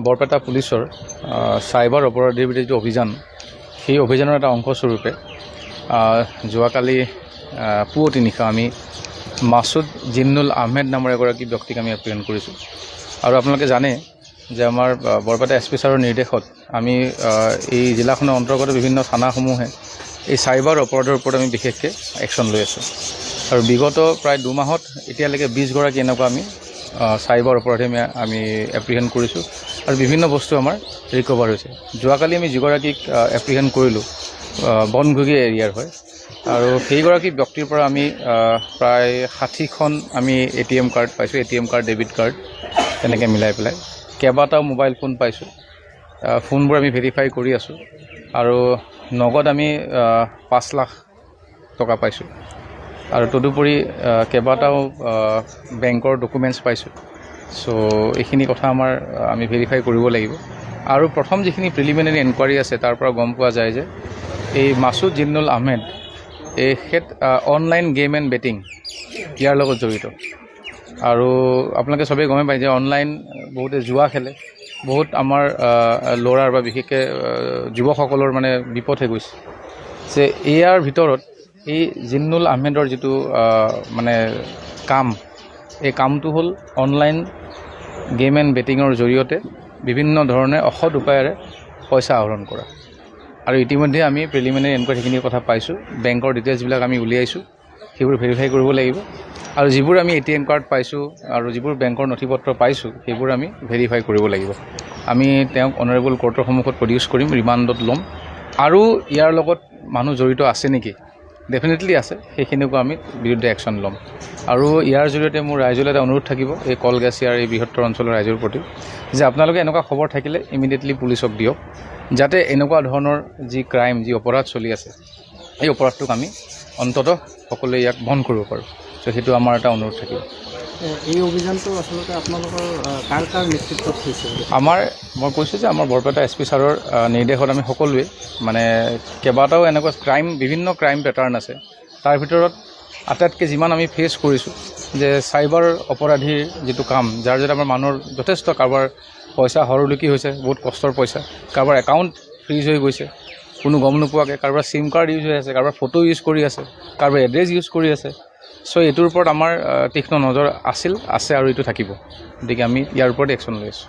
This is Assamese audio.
বৰপেটা পুলিচৰ চাইবাৰ অপৰাধীৰ বিৰুদ্ধে যিটো অভিযান সেই অভিযানৰ এটা অংশস্বৰূপে যোৱাকালি পুৱতি নিশা আমি মাছুদ জিন্নুল আহমেদ নামৰ এগৰাকী ব্যক্তিক আমি এপ্ৰিহেণ্ড কৰিছোঁ। আৰু আপোনালোকে জানে যে আমাৰ বৰপেটা এছ পি ছাৰৰ নিৰ্দেশত আমি এই জিলাখনৰ অন্তৰ্গত বিভিন্ন থানাসমূহে এই চাইবাৰ অপৰাধৰ ওপৰত আমি বিশেষকৈ একশ্যন লৈ আছোঁ। আৰু বিগত প্ৰায় 2 মাহত এতিয়ালৈকে 20 গৰাকী এনেকুৱা আমি চাইবাৰ অপৰাধী আমি এপ্ৰিহেণ্ড কৰিছোঁ আৰু বিভিন্ন বস্তু আমাৰ ৰিকভাৰ হৈছে। যোৱাকালি আমি যিগৰাকীক এপ্ৰিহেণ্ড কৰিলোঁ বনঘুগী এৰিয়াৰ হয়, আৰু সেইগৰাকী ব্যক্তিৰ পৰা আমি প্ৰায় 60খন আমি ATM কাৰ্ড পাইছোঁ, ATM কাৰ্ড, ডেবিট কাৰ্ড তেনেকৈ মিলাই পেলাই কেইবাটাও মোবাইল ফোন পাইছোঁ। ফোনবোৰ আমি ভেৰিফাই কৰি আছোঁ আৰু নগদ আমি 5 লাখ টকা পাইছোঁ। আৰু তদুপৰি কেইবাটাও বেংকৰ ডকুমেণ্টছ পাইছোঁ। চ' এইখিনি কথা আমি ভেৰিফাই কৰিব লাগিব। আৰু প্ৰথম যিখিনি প্ৰিলিমিনাৰী এনকুৱাৰী আছে তাৰ পৰা গম পোৱা যায় যে এই মাছুদ জিন্নুল আহমেদ এখেত অনলাইন গেম এণ্ড বেটিং ইয়াৰ লগত জড়িত। আৰু আপোনালোকে চবেই গমেই পায় যে অনলাইন বহুতে জুৱা খেলে, বহুত আমাৰ ল'ৰাৰ বা বিশেষকৈ যুৱকসকলৰ মানে বিপদ হৈ গৈছে। যে ইয়াৰ ভিতৰত এই জিন্নুল আহমেদৰ যিটো মানে কাম, এই কামটো হ'ল অনলাইন গেম এণ্ড বেটিঙৰ জৰিয়তে বিভিন্ন ধৰণে অসৎ উপায়েৰে পইচা আহৰণ কৰা। আৰু ইতিমধ্যে আমি প্ৰিলিমিনাৰী এনকুৱাৰীখিনিৰ কথা পাইছোঁ। বেংকৰ ডিটেইলছবিলাক আমি উলিয়াইছোঁ, সেইবোৰ ভেৰিফাই কৰিব লাগিব। আৰু যিবোৰ আমি ATM কাৰ্ড পাইছোঁ আৰু যিবোৰ বেংকৰ নথি পত্ৰ পাইছোঁ সেইবোৰ আমি ভেৰিফাই কৰিব লাগিব। আমি তেওঁক অনাৰেবল কোৰ্টৰ সন্মুখত প্ৰডিউচ কৰিম, ৰিমাণ্ডত ল'ম। আৰু ইয়াৰ লগত মানুহ জড়িত আছে নেকি, ডেফিনেটলি আছে, সেইখিনিকো আমি বিৰুদ্ধে একশ্যন ল'ম। আৰু ইয়াৰ জৰিয়তে মোৰ ৰাইজলৈ এটা অনুৰোধ থাকিব, এই কলগাছিয়াৰ এই বৃহত্তৰ অঞ্চলৰ ৰাইজৰ প্ৰতি, যে আপোনালোকে এনেকুৱা খবৰ থাকিলে ইমিডিয়েটলি পুলিচক দিয়ক, যাতে এনেকুৱা ধৰণৰ যি ক্ৰাইম, যি অপৰাধ চলি আছে, এই অপৰাধটোক আমি অন্ততঃ সকলোৱে ইয়াক বন্ধ কৰিব পাৰোঁ। চ' সেইটো আমাৰ এটা অনুৰোধ থাকিব। এই অভিযানটো আচলতে আপোনালোকৰ কাৰ নেতৃত্বত হৈছে? মই কৈছোঁ যে আমাৰ বৰপেটা SP ছাৰৰ নিৰ্দেশত আমি সকলোৱে মানে কেইবাটাও এনেকুৱা বিভিন্ন ক্ৰাইম পেটাৰ্ণ আছে। তাৰ ভিতৰত আটাইতকৈ যিমান আমি ফেচ কৰিছোঁ যে চাইবাৰ অপৰাধীৰ যিটো কাম, যাৰ জৰিয়তে আমাৰ মানুহৰ যথেষ্ট কাৰোবাৰ পইচা হৰলুকি হৈছে, বহুত কষ্টৰ পইচা, কাৰোবাৰ একাউণ্ট ফ্ৰিজ হৈ গৈছে কোনো গম নোপোৱাকৈ, কাৰোবাৰ SIM কাৰ্ড ইউজ হৈ আছে, কাৰোবাৰ ফটো ইউজ কৰি আছে, কাৰোবাৰ এড্ৰেছ ইউজ কৰি আছে। চ' এইটোৰ ওপৰত আমাৰ তীক্ষ্ণ নজৰ আছে আৰু এইটো থাকিব। গতিকে আমি ইয়াৰ ওপৰত একশ্যন লৈ আছোঁ।